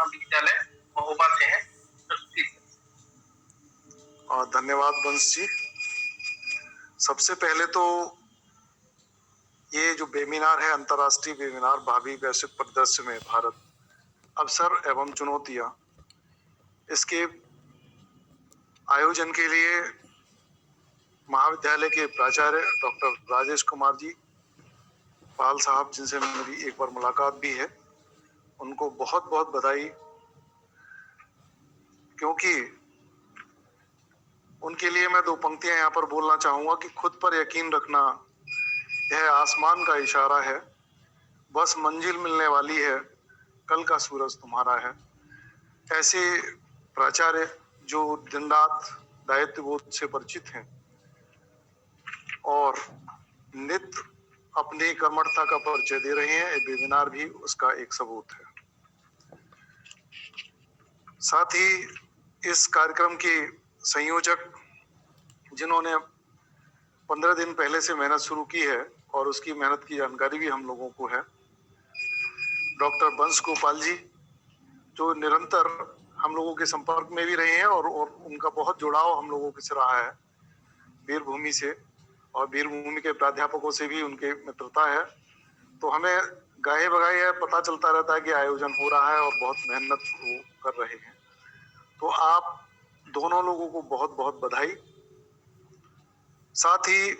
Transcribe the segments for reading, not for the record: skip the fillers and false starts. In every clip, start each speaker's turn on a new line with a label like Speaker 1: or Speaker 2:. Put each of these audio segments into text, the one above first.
Speaker 1: महाविद्यालय महोबा से हैं।
Speaker 2: धन्यवाद वंश जी। सबसे पहले तो ये जो वेबिनार है, अंतर्राष्ट्रीय वेबिनार भावी वैश्विक परिदृश्य में भारत, अवसर एवं चुनौतियां, इसके आयोजन के लिए महाविद्यालय के प्राचार्य डॉक्टर राजेश कुमार जी पाल साहब, जिनसे मेरी एक बार मुलाकात भी है, उनको बहुत बहुत बधाई, क्योंकि उनके लिए मैं दो पंक्तियां यहाँ पर बोलना चाहूंगा कि खुद पर यकीन रखना यह आसमान का इशारा है, बस मंजिल मिलने वाली है, कल का सूरज तुम्हारा है। ऐसे प्राचार्य जो दिन रात दायित्व बोध से परिचित हैं और नित्य अपनी कर्मठता का परिचय दे रहे हैं, ये वेबिनार भी उसका एक सबूत है। साथ ही इस कार्यक्रम के संयोजक, जिन्होंने 15 दिन पहले से मेहनत शुरू की है और उसकी मेहनत की जानकारी भी हम लोगों को है, डॉक्टर वंश गोपाल जी, जो निरंतर हम लोगों के संपर्क में भी रहे हैं और उनका बहुत जुड़ाव हम लोगों के से रहा है वीरभूमि से, और वीरभूमि के प्राध्यापकों से भी उनके मित्रता है। तो हमें गाहे बगाहे पता चलता रहता है कि आयोजन हो रहा है और बहुत मेहनत वो कर रहे हैं। तो आप दोनों लोगों को बहुत बहुत बधाई। साथ ही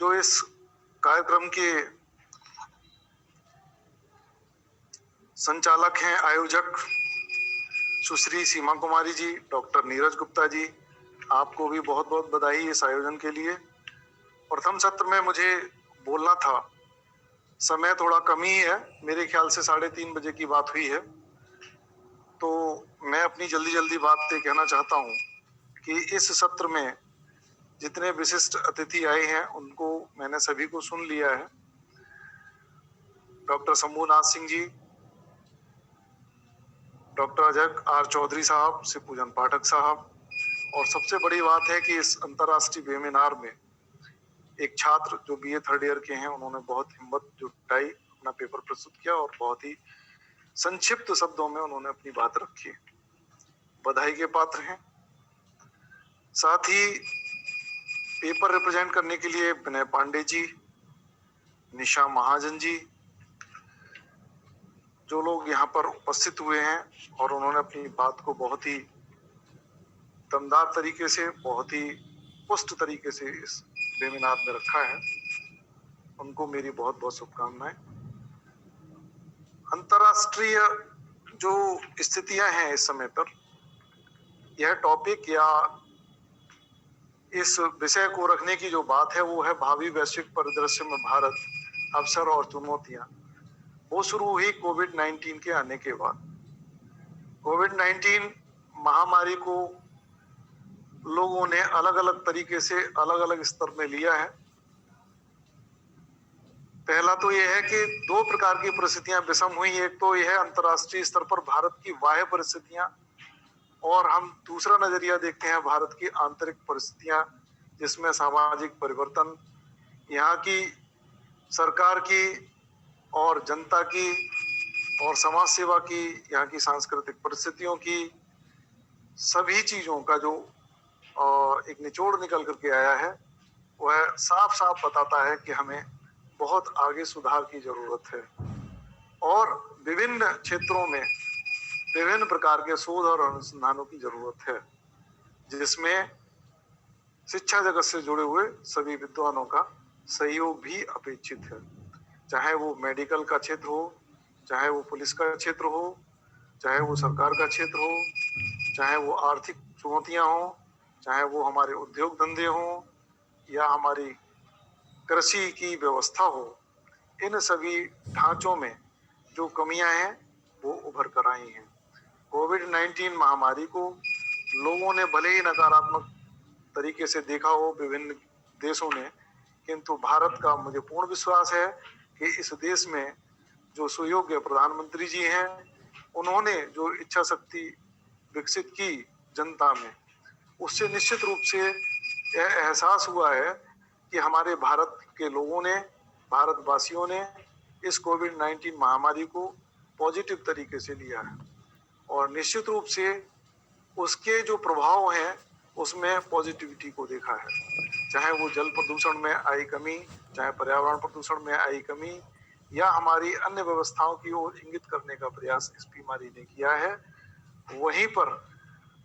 Speaker 2: जो इस कार्यक्रम के संचालक हैं, आयोजक सुश्री सीमा कुमारी जी, डॉक्टर नीरज गुप्ता जी, आपको भी बहुत बहुत बधाई इस आयोजन के लिए। प्रथम सत्र में मुझे बोलना था, समय थोड़ा कम ही है, मेरे ख्याल से 3:30 बजे की बात हुई है, तो मैं अपनी जल्दी जल्दी बात ये कहना चाहता हूँ कि इस सत्र में जितने विशिष्ट अतिथि आए हैं उनको मैंने सभी को सुन लिया है। Doctor Shambhunath Singh ji, doctor Ajay R Chaudhary साहब, शिवपूजन पाठक साहब, और सबसे बड़ी बात है कि इस अंतर्राष्ट्रीय वेबिनार में एक छात्र जो बीए 3rd ईयर के हैं, उन्होंने बहुत हिम्मत जुटाई, अपना पेपर प्रस्तुत किया और बहुत ही संक्षिप्त शब्दों में उन्होंने अपनी बात रखी, बधाई के पात्र हैं। साथ ही पेपर रिप्रेजेंट करने के लिए विनय पांडे जी, निशा महाजन जी, जो लोग यहाँ पर उपस्थित हुए हैं और उन्होंने अपनी बात को बहुत ही दमदार तरीके से, बहुत ही पुष्ट तरीके से इस वेबिनार में रखा है, उनको मेरी बहुत बहुत शुभकामनाएं। अंतर्राष्ट्रीय जो स्थितियां हैं इस समय पर, यह टॉपिक या इस विषय को रखने की जो बात है वो है भावी वैश्विक परिदृश्य में भारत, अवसर और चुनौतियां। वो शुरू हुई कोविड-19 के आने के बाद। कोविड-19 महामारी को लोगों ने अलग अलग तरीके से अलग अलग स्तर में लिया है। पहला तो यह है कि दो प्रकार की परिस्थितियां विषम हुई। एक तो यह अंतर्राष्ट्रीय स्तर पर भारत की बाह्य परिस्थितियां, और हम दूसरा नजरिया देखते हैं भारत की आंतरिक परिस्थितियां, जिसमें सामाजिक परिवर्तन, यहाँ की सरकार की और जनता की और समाज सेवा की, यहाँ की सांस्कृतिक परिस्थितियों की, सभी चीजों का जो एक निचोड़ निकल करके आया है, वह साफ साफ बताता है कि हमें बहुत आगे सुधार की जरूरत है और विभिन्न क्षेत्रों में विभिन्न प्रकार के शोध और अनुसंधानों की जरूरत है, जिसमें शिक्षा जगत से जुड़े हुए सभी विद्वानों का सहयोग भी अपेक्षित है। चाहे वो मेडिकल का क्षेत्र हो, चाहे वो पुलिस का क्षेत्र हो, चाहे वो सरकार का क्षेत्र हो, चाहे वो आर्थिक चुनौतियां हो, चाहे वो हमारे उद्योग धंधे हो या हमारी कृषि की व्यवस्था हो, इन सभी ढांचों में जो कमियां हैं वो उभर कर आई हैं। कोविड-19 महामारी को लोगों ने भले ही नकारात्मक तरीके से देखा हो विभिन्न देशों ने, किंतु भारत का मुझे पूर्ण विश्वास है कि इस देश में जो सुयोग्य प्रधानमंत्री जी हैं, उन्होंने जो इच्छा शक्ति विकसित की जनता में, उससे निश्चित रूप से यह एहसास हुआ है कि हमारे भारत के लोगों ने, भारतवासियों ने इस कोविड-19 महामारी को पॉजिटिव तरीके से लिया है और निश्चित रूप से उसके जो प्रभाव हैं उसमें पॉजिटिविटी को देखा है। चाहे वो जल प्रदूषण में आई कमी, चाहे पर्यावरण प्रदूषण में आई कमी, या हमारी अन्य व्यवस्थाओं की ओर इंगित करने का प्रयास इस बीमारी ने किया है। वहीं पर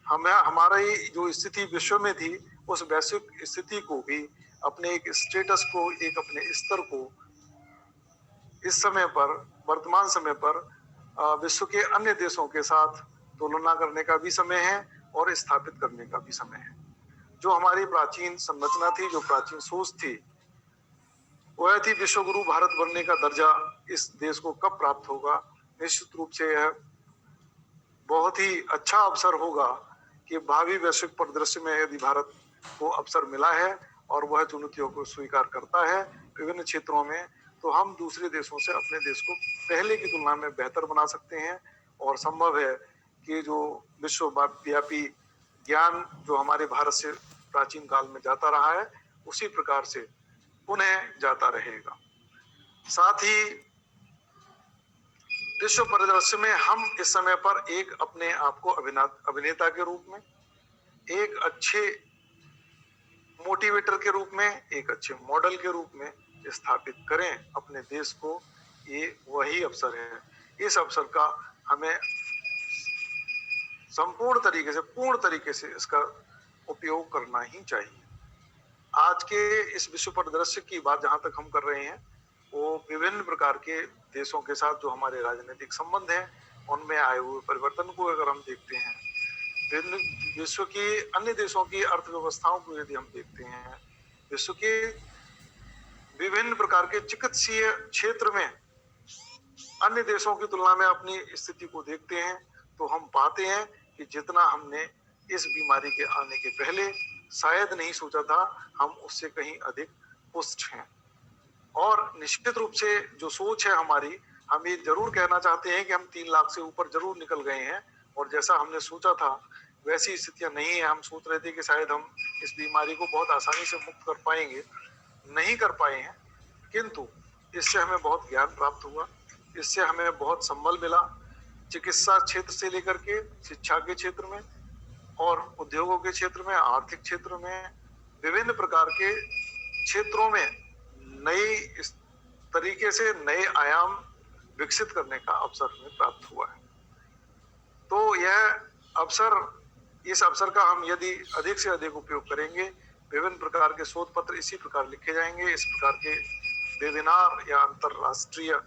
Speaker 2: हमें हमारी जो स्थिति विश्व में थी उस वैश्विक स्थिति को भी, अपने एक स्टेटस को, एक अपने स्तर को इस समय पर, वर्तमान समय पर विश्व के अन्य देशों के साथ तुलना करने का भी समय है और स्थापित करने का भी समय है। जो हमारी प्राचीन संरचना थी, जो प्राचीन सोच थी, वह थी विश्व गुरु भारत बनने का दर्जा इस देश को कब प्राप्त होगा। निश्चित रूप से यह बहुत ही अच्छा अवसर होगा कि भावी वैश्विक परिदृश्य में यदि भारत को अवसर मिला है और वह चुनौतियों को स्वीकार करता है विभिन्न क्षेत्रों में, तो हम दूसरे देशों से अपने देश को पहले की तुलना में बेहतर बना सकते हैं। और संभव है कि जो विश्वव्यापी ज्ञान जो हमारे भारत से प्राचीन काल में जाता रहा है उसी प्रकार से पुनः जाता रहेगा। साथ ही विश्व परिदृश्य में हम इस समय पर एक अपने आप को अभिनेता के रूप में, एक अच्छे मोटिवेटर के रूप में, एक अच्छे मॉडल के रूप में स्थापित करें अपने देश को। ये वही अवसर है। इस अवसर का हमें संपूर्ण तरीके से, पूर्ण तरीके से इसका उपयोग करना ही चाहिए। आज के इस विश्व परिदृश्य की बात जहां तक हम कर रहे हैं वो विभिन्न प्रकार के देशों के साथ जो हमारे राजनीतिक संबंध हैं उनमें आए हुए परिवर्तन को अगर हम देखते हैं, विश्व की अन्य देशों की अर्थव्यवस्थाओं को यदि हम देखते हैं, विश्व के विभिन्न प्रकार के चिकित्सीय क्षेत्र में अन्य देशों की तुलना में अपनी स्थिति को देखते हैं, तो हम पाते हैं कि जितना हमने इस बीमारी के आने के पहले शायद नहीं सोचा था, हम उससे कहीं अधिक पुष्ट हैं। और निश्चित रूप से जो सोच है हमारी, हम ये जरूर कहना चाहते हैं कि हम 3 लाख से ऊपर जरूर निकल गए हैं और जैसा हमने सोचा था वैसी स्थितियां नहीं है। हम सोच रहे थे कि शायद हम इस बीमारी को बहुत आसानी से मुक्त कर पाएंगे, नहीं कर पाए हैं, किंतु इससे हमें बहुत ज्ञान प्राप्त हुआ, इससे हमें बहुत संबल मिला। चिकित्सा क्षेत्र से लेकर के शिक्षा के क्षेत्र में और उद्योगों के क्षेत्र में, आर्थिक क्षेत्र में, विभिन्न प्रकार के क्षेत्रों में नई इस तरीके से नए आयाम विकसित करने का अवसर हमें प्राप्त हुआ है। तो यह अवसर, इस अवसर का हम यदि अधिक से अधिक उपयोग करेंगे, विभिन्न प्रकार के शोध पत्र इसी प्रकार लिखे जाएंगे, इस प्रकार के वेबिनार या अंतरराष्ट्रीय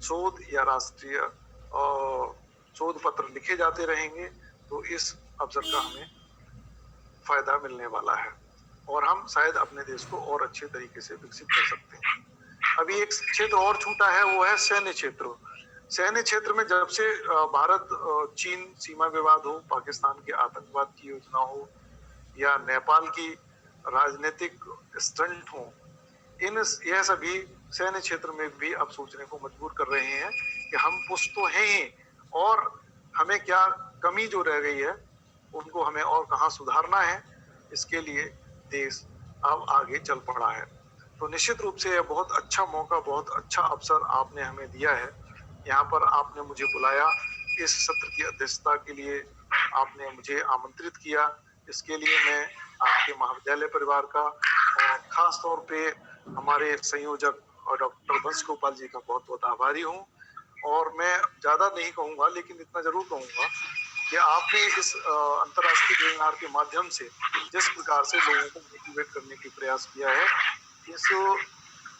Speaker 2: शोध या राष्ट्रीय शोध पत्र लिखे जाते रहेंगे, तो इस अवसर का हमें फायदा मिलने वाला है और हम शायद अपने देश को और अच्छे तरीके से विकसित कर सकते हैं। अभी एक क्षेत्र और छूटा है, वो है सैन्य क्षेत्र। सैन्य क्षेत्र में जब से भारत चीन सीमा विवाद हो, पाकिस्तान के आतंकवाद की योजना हो या नेपाल की राजनीतिक स्टंट हो, यह सभी सैन्य क्षेत्र में भी अब सोचने को मजबूर कर रहे हैं कि हम पुष्ट तो हैं ही और हमें क्या कमी जो रह गई है उनको हमें और कहाँ सुधारना है, इसके लिए देश अब आगे चल पड़ा है। तो निश्चित रूप से यह बहुत अच्छा मौका, बहुत अच्छा अवसर आपने हमें दिया है। यहाँ पर आपने मुझे बुलाया, इस सत्र की अध्यक्षता के लिए आपने मुझे आमंत्रित किया, इसके लिए मैं आपके महाविद्यालय परिवार का और खास तौर पे हमारे संयोजक और डॉक्टर वंश गोपाल जी का बहुत बहुत आभारी हूँ। और मैं ज्यादा नहीं कहूँगा, लेकिन इतना जरूर कहूँगा कि आपने इस अंतर्राष्ट्रीय वेबिनार के माध्यम से जिस प्रकार से लोगों को मोटिवेट करने की प्रयास किया है, इस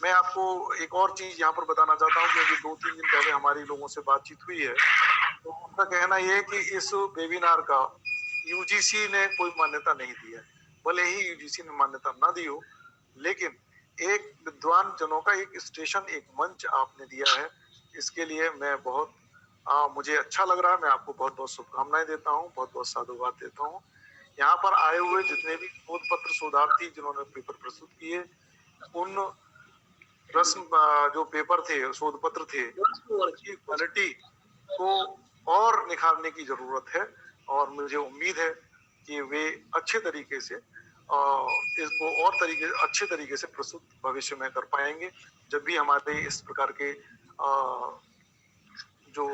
Speaker 2: मैं आपको एक और चीज यहाँ पर बताना चाहता हूँ कि अभी 2-3 दिन पहले हमारी लोगों से बातचीत हुई है, तो उनका कहना यह है कि इस वेबिनार का यूजीसी ने कोई मान्यता नहीं दी है। भले ही यूजीसी ने मान्यता ना दी हो, लेकिन एक विद्वान जनों का एक स्टेशन, एक मंच आपने दिया है, इसके लिए मैं बहुत मुझे अच्छा लग रहा है। मैं आपको बहुत बहुत शुभकामनाएं देता हूँ, बहुत बहुत साधुवाद देता हूँ। यहाँ पर आए हुए जितने भी शोध पत्र शोधार्थी जिन्होंने पेपर प्रस्तुत किए, उन प्रश्न जो पेपर थे, शोध पत्र थे, उसकी क्वालिटी को और निखारने की जरूरत है और मुझे उम्मीद है कि वे अच्छे तरीके से इसको और अच्छे तरीके से प्रस्तुत भविष्य में कर पाएंगे। जब भी हमारे इस प्रकार के जो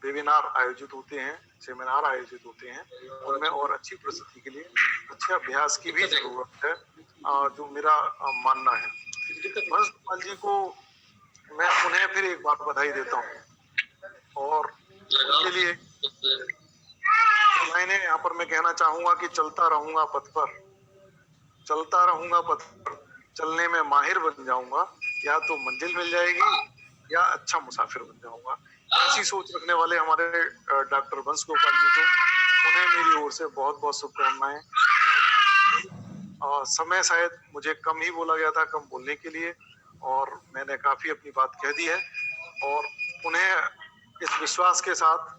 Speaker 2: वेबिनार आयोजित होते हैं, सेमिनार आयोजित होते हैं, उनमें और अच्छी प्रस्तुति के लिए अच्छे अभ्यास की भी जरूरत है, जो मेरा मानना है। वंश गोपाल जी को मैं उन्हें फिर एक बार बधाई देता हूँ और उनके लिए मैंने यहाँ पर मैं कहना चाहूंगा कि चलता रहूंगा पथ पर, चलता रहूंगा पथ पर, चलने में माहिर बन जाऊंगा, या तो मंजिल मिल जाएगी या अच्छा मुसाफिर बन जाऊंगा। ऐसी सोच रखने वाले हमारे डॉक्टर वंश गोपाल जी को, उन्हें मेरी ओर से बहुत बहुत शुभकामनाएं। समय शायद मुझे कम ही बोला गया था, कम बोलने के लिए, और मैंने काफी अपनी बात कह दी है, और उन्हें इस विश्वास के साथ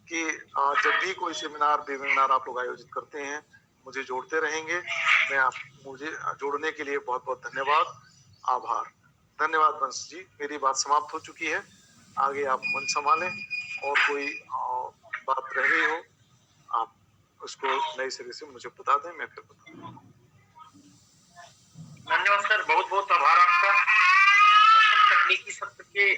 Speaker 2: कि जब भी कोई सेमिनार वेबिनार आप लोग आयोजित करते हैं, मुझे जोड़ते रहेंगे। मुझे जोड़ने के लिए बहुत बहुत धन्यवाद, आभार। धन्यवाद वंश जी, मेरी बात समाप्त हो चुकी है। आगे आप मन संभालें, और कोई बात रह गई हो आप उसको नए सिरे से मुझे बता दें, मैं फिर बता दूं।
Speaker 1: धन्यवाद सर, बहुत बहुत आभार आपका। तकनीकी सत्र के